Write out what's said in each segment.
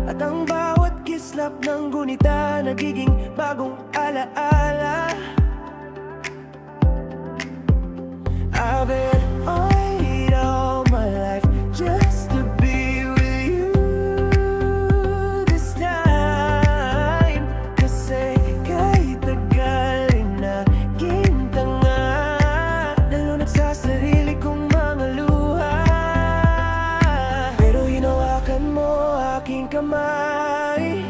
At ang bawat kislap ng gunita nagiging bagong alaala. I've been waiting all my life just to be with you this time. Kasi kahit tagalin na gintanga, nalunod sa sarili kong mga luha. Pero hinawakan mo aking kamay.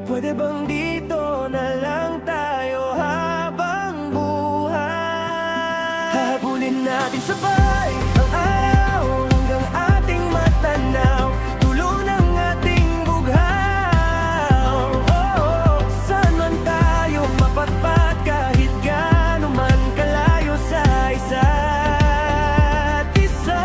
Pwede bang dito na lang tayo habang buhay? Hahabulin natin sabay ang araw hanggang ating matanaw, dulo ng ating bughaw. Saan man tayo mapatpat, kahit gaano man kalayo sa isa't isa.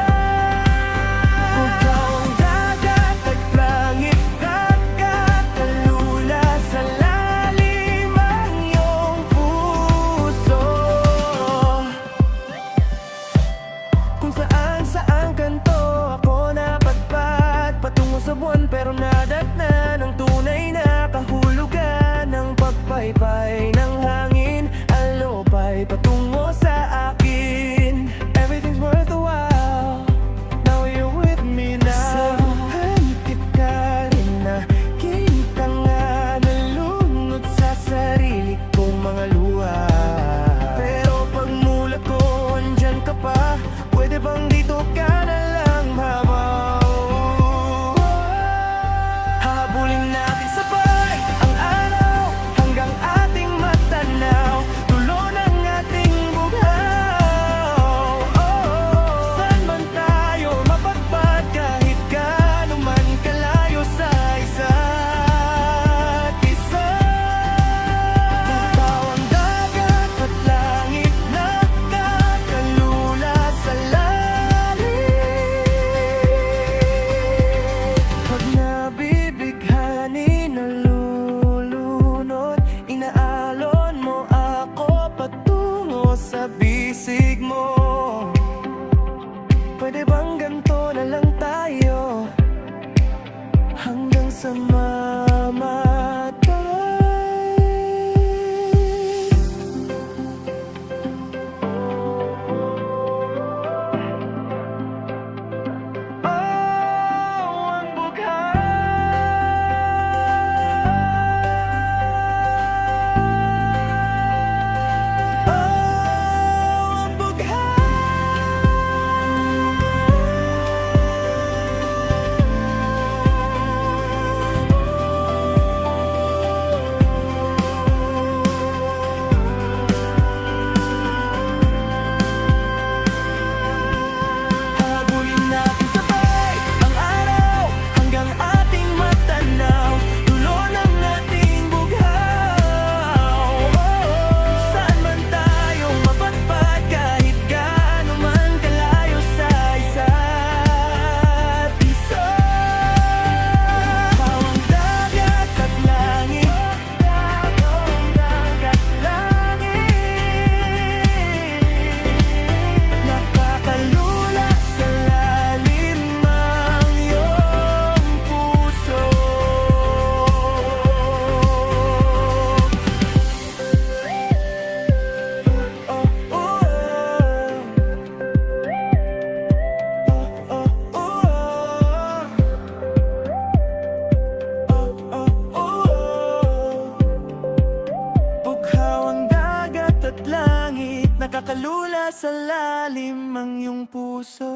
Ikaw ang dagat at langit, nakakalula sa lalim ang iyong puso. Kung saan kanto ako napadpad, patungo sa buwan pero nadatnan ng tunay na kahulugan ng pagpaypay ng hangin. Alopay patungo sa akin. Everything's worth a while. Now you're with me now. Sa hantip ka rin na kita nga, nalunod sa sarili kong mga luha. Pero pagmulat ko, andyan ka pa. Pwede bang dito ka na lang mabaw? Habulin natin sabay ang araw hanggang ating matanaw, dulo ng ating bughaw. Saan man tayo mapagpad, kahit gaano man kalayo sa isa't isa. Ikaw ang dagat at langit, nakakalula sa pag nabibighani, nalulunod, inaalon mo ako patungo sa bisig mo. Pwede bang ganito na lang tayo hanggang sa mamatay? Ang habulin natin sabay ang araw hanggang ating matanaw, dulo ng ating bughaw. Saan man tayo mapatpat, kahit gaano man kalayo sa isa't isa. Ikaw ang dagat at langit, nakakalula sa lalim ang iyong puso. Bughaw ang dagat at langit, nakakalula sa lalim ang iyong puso.